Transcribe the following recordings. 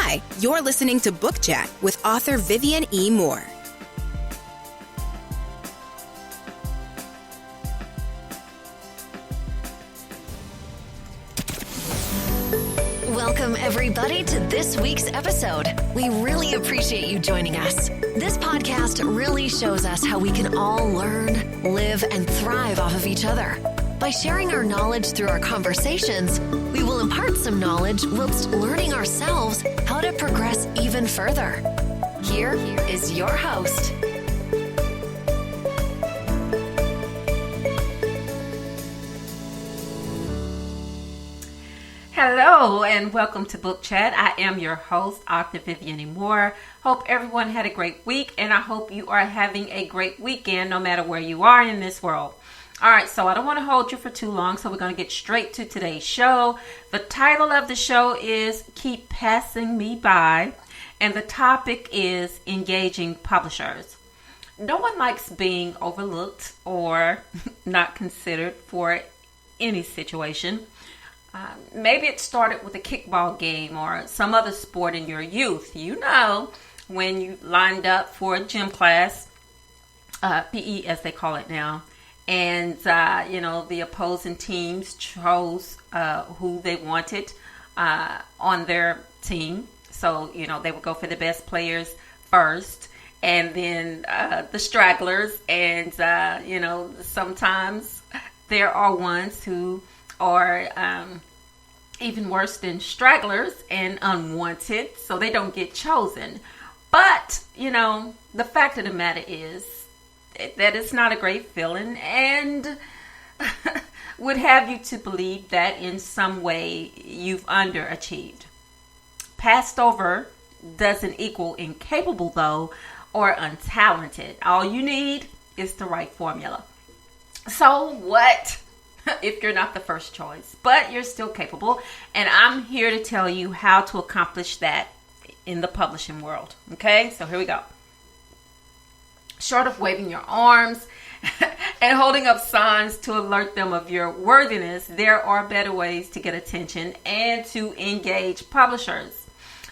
Hi, you're listening to Book Chat with author Vivian E. Moore. Welcome, everybody, to this week's episode. We really appreciate you joining us. This podcast really shows us how we can all learn, live, and thrive off of each other. By sharing our knowledge through our conversations, we will impart some knowledge whilst learning ourselves how to progress even further. Here is your host. Hello and welcome to Book Chat. I am your host, author Vivian E. Moore. Hope everyone had a great week, and I hope you are having a great weekend no matter where you are in this world. All right, so I don't want to hold you for too long, so we're going to get straight to today's show. The title of the show is Keep Passing Me By, and the topic is engaging publishers. No one likes being overlooked or not considered for any situation. Maybe it started with a kickball game or some other sport in your youth. You know, when you lined up for a gym class, PE as they call it now, and, the opposing teams chose who they wanted on their team. So, they would go for the best players first, and then the stragglers. And, sometimes there are ones who are even worse than stragglers and unwanted, so they don't get chosen. But, the fact of the matter is that it's not a great feeling, and would have you to believe that in some way you've underachieved. Passed over doesn't equal incapable, though, or untalented. All you need is the right formula. So what if you're not the first choice, but you're still capable? And I'm here to tell you how to accomplish that in the publishing world. Okay, so here we go. Short of waving your arms and holding up signs to alert them of your worthiness, there are better ways to get attention and to engage publishers.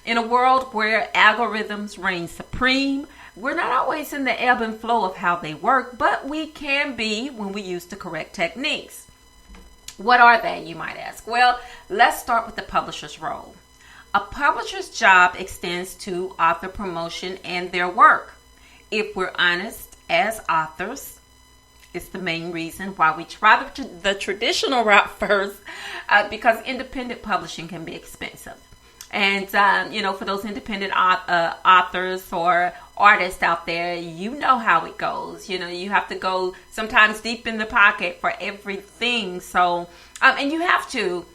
In a world where algorithms reign supreme, we're not always in the ebb and flow of how they work, but we can be when we use the correct techniques. What are they, you might ask? Well, let's start with the publisher's role. A publisher's job extends to author promotion and their work. If we're honest, as authors, it's the main reason why we try the traditional route first, because independent publishing can be expensive. And, for those independent authors or artists out there, you know how it goes. You have to go sometimes deep in the pocket for everything. So, and you have to,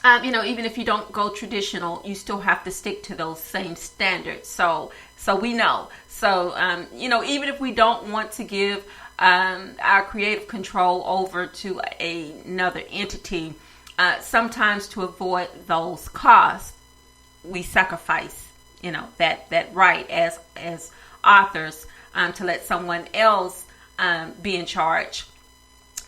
even if you don't go traditional, you still have to stick to those same standards. So we know. So, even if we don't want to give our creative control over to another entity, sometimes to avoid those costs, we sacrifice, that right as authors to let someone else be in charge.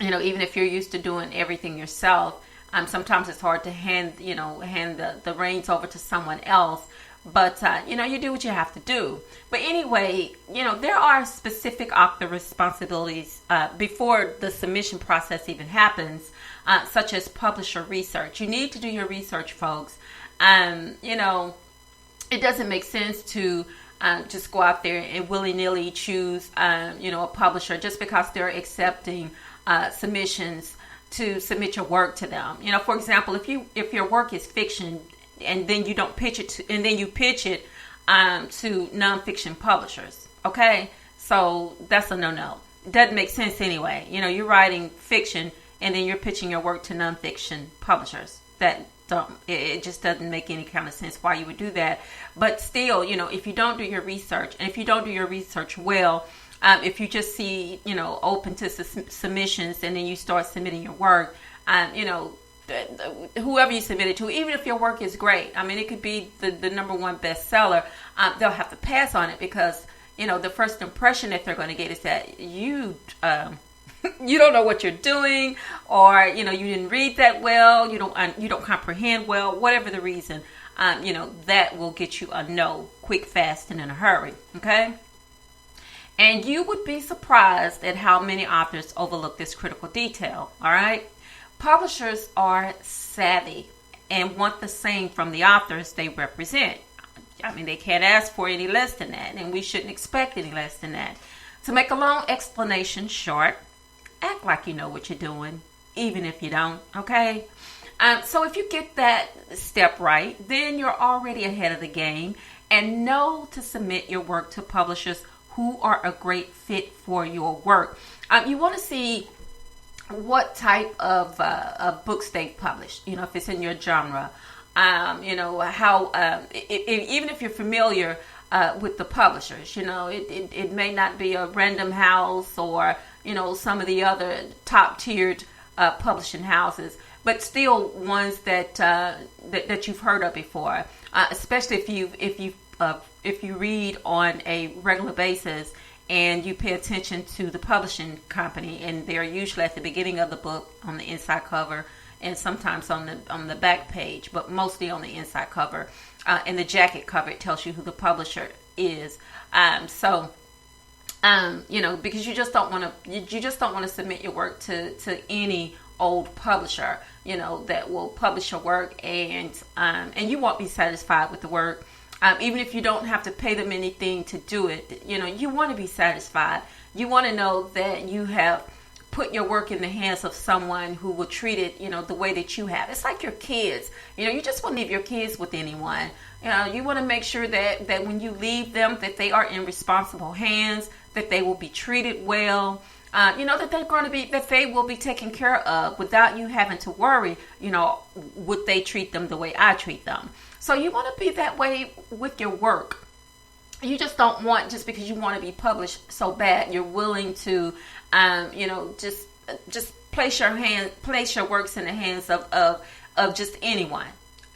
Even if you're used to doing everything yourself, sometimes it's hard to hand the reins over to someone else. But, you do what you have to do. But anyway, there are specific author responsibilities before the submission process even happens, such as publisher research. You need to do your research, folks. It doesn't make sense to just go out there and willy-nilly choose, a publisher just because they're accepting submissions to submit your work to them. For example, if your work is fiction, and then you don't pitch it to, and then you pitch it to nonfiction publishers. Okay, so that's a no-no. It doesn't make sense anyway. You're writing fiction and then you're pitching your work to nonfiction publishers. It just doesn't make any kind of sense why you would do that. But still, if you don't do your research, and if you don't do your research well, if you just see, open to submissions and then you start submitting your work, whoever you submit it to, even if your work is great, it could be the number one bestseller, they'll have to pass on it because, the first impression that they're going to get is that you you don't know what you're doing, or you didn't read that well, you don't comprehend well, whatever the reason. that will get you a no quick, fast, and in a hurry. Okay. And you would be surprised at how many authors overlook this critical detail. All right. Publishers are savvy and want the same from the authors they represent. I mean, they can't ask for any less than that, and we shouldn't expect any less than that. To make a long explanation short, act like you know what you're doing, even if you don't, okay? So if you get that step right, then you're already ahead of the game, and know to submit your work to publishers who are a great fit for your work. You want to see what type of books they've published, if it's in your genre. How even if you're familiar with the publishers, it may not be a Random House or some of the other top tiered publishing houses, but still ones that you've heard of before, especially if you read on a regular basis and you pay attention to the publishing company, and they're usually at the beginning of the book on the inside cover, and sometimes on the back page, but mostly on the inside cover. And the jacket cover, it tells you who the publisher is. Because you just don't want to submit your work to any old publisher, that will publish your work, and you won't be satisfied with the work. Even if you don't have to pay them anything to do it, you want to be satisfied. You want to know that you have put your work in the hands of someone who will treat it, the way that you have. It's like your kids. You just want to leave your kids with anyone. You want to make sure that when you leave them, that they are in responsible hands, that they will be treated well, that they will be taken care of without you having to worry, would they treat them the way I treat them. So you want to be that way with your work. You just don't want, just because you want to be published so bad, you're willing to, just place your works in the hands of just anyone.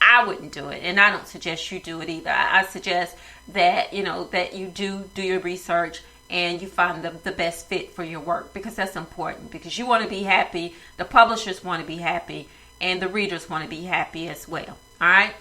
I wouldn't do it, and I don't suggest you do it either. I suggest that that you do your research and you find the best fit for your work, because that's important. Because you want to be happy, the publishers want to be happy, and the readers want to be happy as well. All right.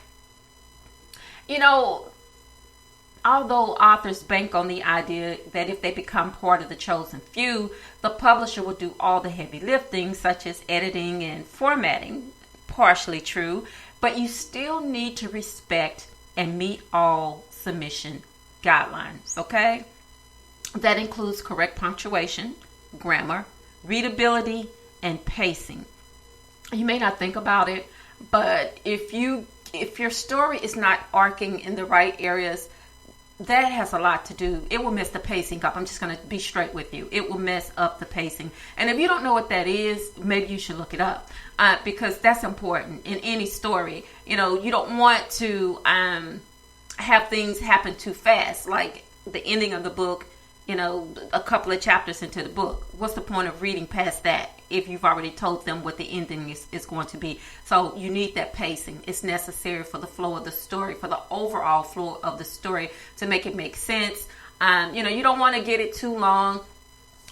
Although authors bank on the idea that if they become part of the chosen few, the publisher will do all the heavy lifting, such as editing and formatting, partially true, but you still need to respect and meet all submission guidelines, okay? That includes correct punctuation, grammar, readability, and pacing. You may not think about it, but if your story is not arcing in the right areas, that has a lot to do. It will mess the pacing up. I'm just going to be straight with you. It will mess up the pacing. And if you don't know what that is, maybe you should look it up, because that's important in any story. You don't want to have things happen too fast, like the ending of the book, a couple of chapters into the book. What's the point of reading past that if you've already told them what the ending is going to be? So you need that pacing. It's necessary for the flow of the story, for the overall flow of the story, to make it make sense. You don't want to get it too long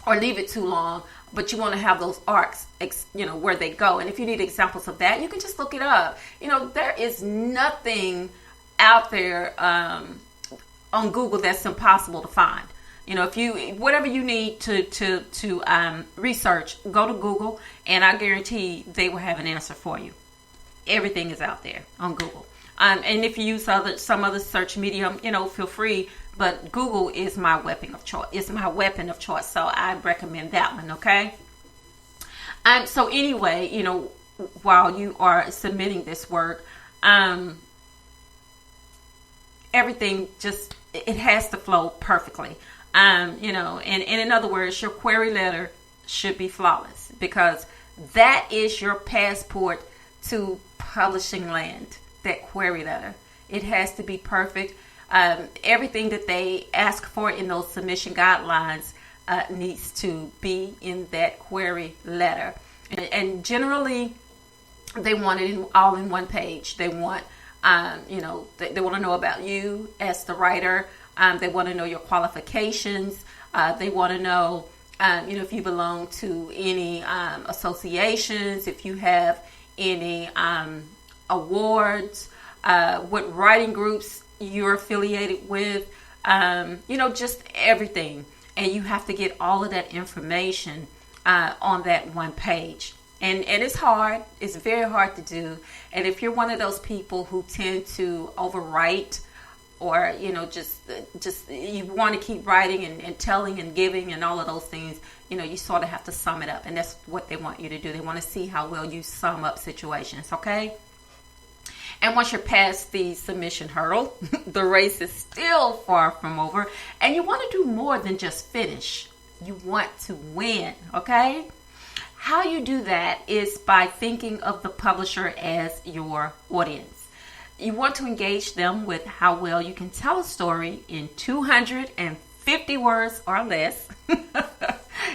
or leave it too long, but you want to have those arcs, where they go. And if you need examples of that, you can just look it up. There is nothing out there on Google that's impossible to find. Whatever you need to research, go to Google, and I guarantee they will have an answer for you. Everything is out there on Google. And if you use some other search medium, feel free. But Google is my weapon of choice. It's my weapon of choice. So I recommend that one. Okay. So anyway, while you are submitting this work, everything it has to flow perfectly. And in other words, your query letter should be flawless, because that is your passport to publishing land, that query letter. It has to be perfect. Everything that they ask for in those submission guidelines needs to be in that query letter. And generally, they want it all in one page. They want, they want to know about you as the writer. They want to know your qualifications. They want to know, if you belong to any associations, if you have any awards, what writing groups you're affiliated with, just everything. And you have to get all of that information on that one page. And it's hard. It's very hard to do. And if you're one of those people who tend to overwrite, or just you want to keep writing and telling and giving and all of those things, you sort of have to sum it up. And that's what they want you to do. They want to see how well you sum up situations. Okay. And once you're past the submission hurdle, the race is still far from over. And you want to do more than just finish. You want to win. Okay. How you do that is by thinking of the publisher as your audience. You want to engage them with how well you can tell a story in 250 words or less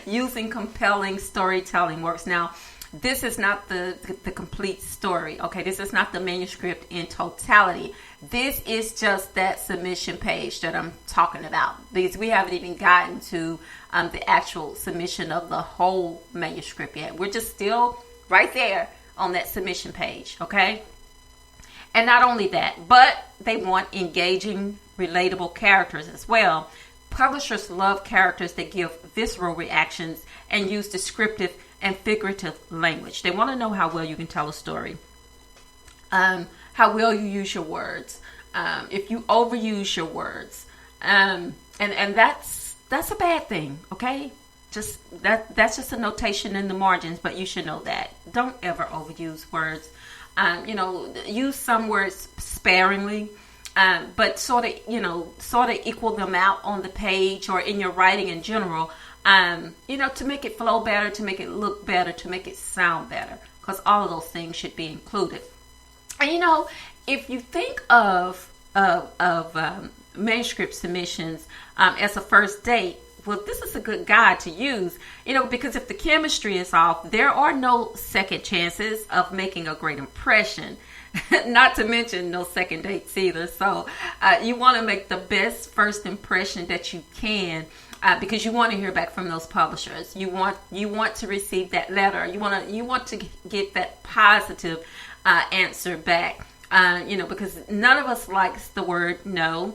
using compelling storytelling works. Now, this is not the complete story, okay? This is not the manuscript in totality. This is just that submission page that I'm talking about. Because we haven't even gotten to the actual submission of the whole manuscript yet. We're just still right there on that submission page, okay? And not only that, but they want engaging, relatable characters as well. Publishers love characters that give visceral reactions and use descriptive and figurative language. They want to know how well you can tell a story, how well you use your words, if you overuse your words, and that's a bad thing. Okay, that's just a notation in the margins, but you should know that. Don't ever overuse words. Use some words sparingly, but sort of equal them out on the page or in your writing in general, to make it flow better, to make it look better, to make it sound better, because all of those things should be included. And, if you think of manuscript submissions as a first date, well, this is a good guide to use, because if the chemistry is off, there are no second chances of making a great impression, not to mention no second dates either. So you want to make the best first impression that you can, because you want to hear back from those publishers. You want to receive that letter. You want to get that positive answer back, because none of us likes the word no.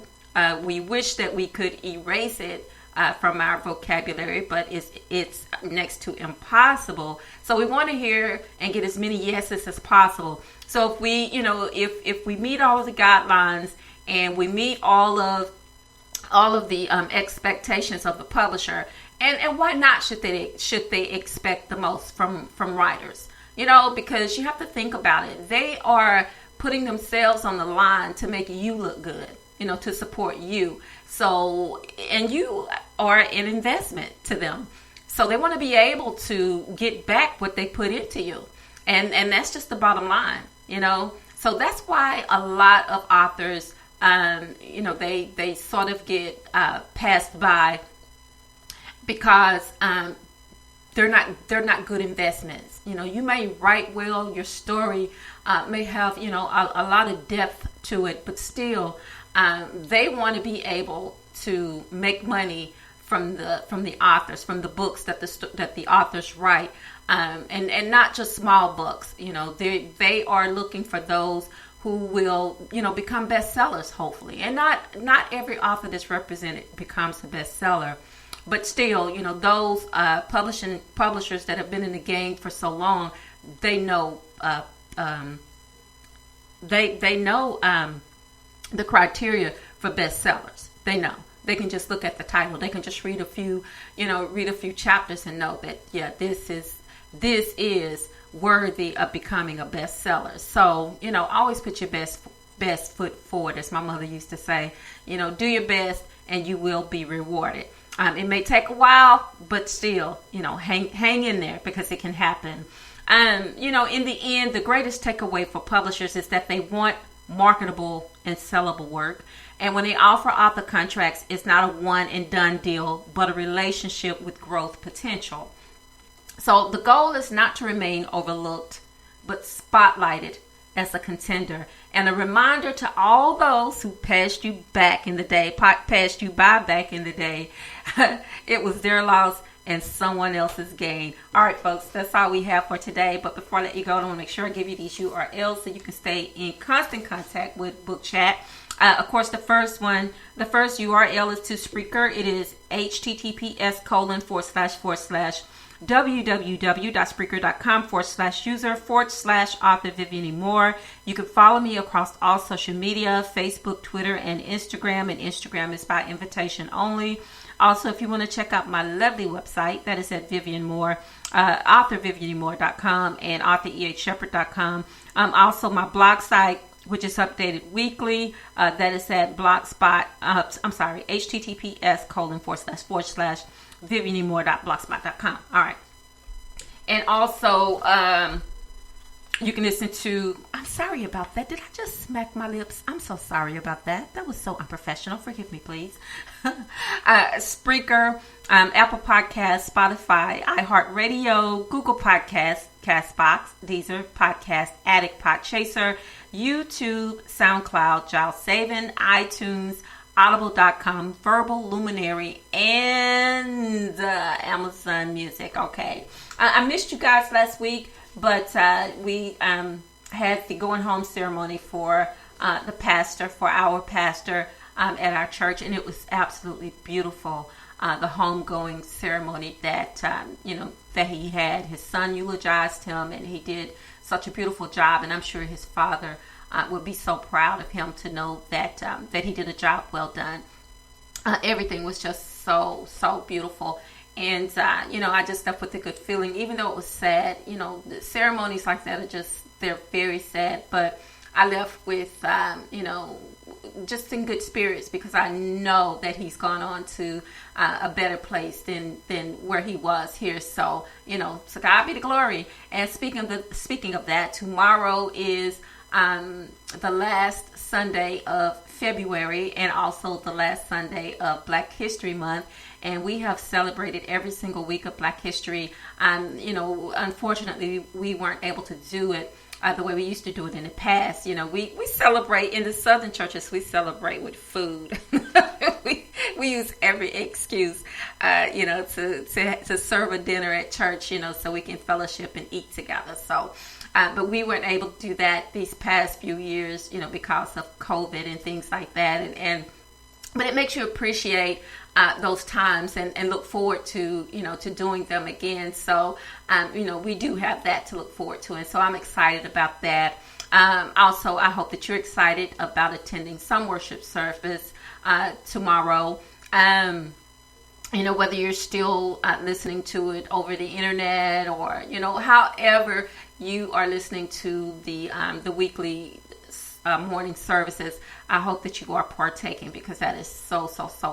We wish that we could erase it from our vocabulary, but it's next to impossible. So we want to hear and get as many yeses as possible. So if we, if we meet all of the guidelines and we meet all of the expectations of the publisher, and why not should they expect the most from writers? Because you have to think about it. They are putting themselves on the line to make you look good, to support you. So, and you are an investment to them. So they want to be able to get back what they put into you. And that's just the bottom line, So that's why a lot of authors, they sort of get passed by because they're not good investments. You may write well, your story may have, a lot of depth to it, but still, they want to be able to make money from the authors, from the books that the authors write, and not just small books. They are looking for those who will become bestsellers, hopefully. And not every author that's represented becomes a bestseller, but still, those publishers that have been in the game for so long, they know they know the criteria for bestsellers. They know. They can just look at the title. They can just read a few chapters and know that, yeah, this is worthy of becoming a bestseller. So, always put your best foot forward, as my mother used to say. Do your best and you will be rewarded. It may take a while, but still, hang in there, because it can happen. In the end, the greatest takeaway for publishers is that they want marketable and sellable work. And when they offer author contracts, it's not a one and done deal, but a relationship with growth potential. So the goal is not to remain overlooked, but spotlighted as a contender. And a reminder to all those who passed you by back in the day, it was their loss and someone else's gain. All right, folks, that's all we have for today. But before I let you go, I want to make sure I give you these URLs so you can stay in constant contact with Book Chat. Of course, the first URL is to Spreaker. It is https://www.spreaker.com/user/author Vivian E. Moore. You can follow me across all social media, Facebook, Twitter, and Instagram. And Instagram is by invitation only. Also, if you want to check out my lovely website, that is at Vivian Moore, authorvivianemoore.com and authorehshepherd.com. Also, my blog site, which is updated weekly. That is at https://vivianemoore.blogspot.com. All right. And also, you can listen to, I'm sorry about that. Did I just smack my lips? I'm so sorry about that. That was so unprofessional. Forgive me, please. Spreaker, Apple Podcasts, Spotify, iHeartRadio, Google Podcasts, Castbox, Deezer, Podcast Addict, Podchaser, YouTube, SoundCloud, Giles Savin, iTunes, Audible.com, Verbal, Luminary, and Amazon Music. Okay. I missed you guys last week, but we had the going home ceremony for our pastor at our church, and it was absolutely beautiful. The homegoing ceremony that that he had. His son eulogized him, and he did such a beautiful job. And I'm sure his father would be so proud of him to know that that he did a job well done. Everything was just so beautiful. And, I just left with a good feeling, even though it was sad. The ceremonies like that they're very sad. But I left with, just in good spirits, because I know that he's gone on to a better place than where he was here. So, to God be the glory. And speaking of that, tomorrow is the last Sunday of February and also the last Sunday of Black History Month. And we have celebrated every single week of Black History. Unfortunately, we weren't able to do it the way we used to do it in the past. We celebrate in the Southern churches. We celebrate with food. we use every excuse, to serve a dinner at church, so we can fellowship and eat together. So, but we weren't able to do that these past few years, because of COVID and things like that. But it makes you appreciate those times and look forward to, to doing them again. So, we do have that to look forward to. And so I'm excited about that. Also, I hope that you're excited about attending some worship service tomorrow. Whether you're still listening to it over the internet or, however you are listening to the weekly morning services, I hope that you are partaking, because that is so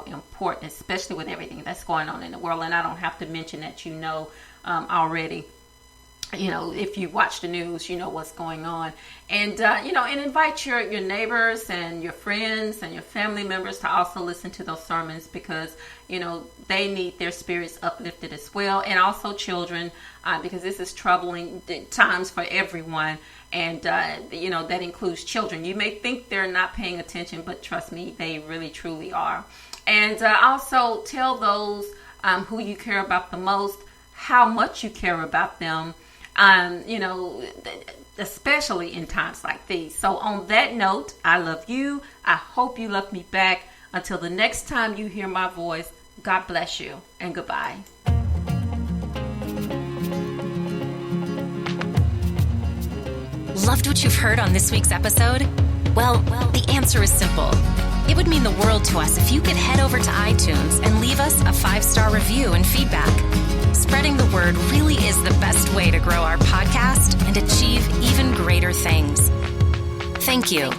important, especially with everything that's going on in the world. And I don't have to mention that already. If you watch the news, you know what's going on. And, and invite your neighbors and your friends and your family members to also listen to those sermons, because, they need their spirits uplifted as well. And also children, because this is troubling times for everyone. And, that includes children. You may think they're not paying attention, but trust me, they really, truly are. And also tell those who you care about the most how much you care about them, especially in times like these. So on that note, I love you. I hope you love me back. Until the next time you hear my voice, God bless you and goodbye. Loved what you've heard on this week's episode? Well, the answer is simple. It would mean the world to us if you could head over to iTunes and leave us a 5-star review and feedback. Spreading the word really is the best way to grow our podcast and achieve even greater things. Thank you.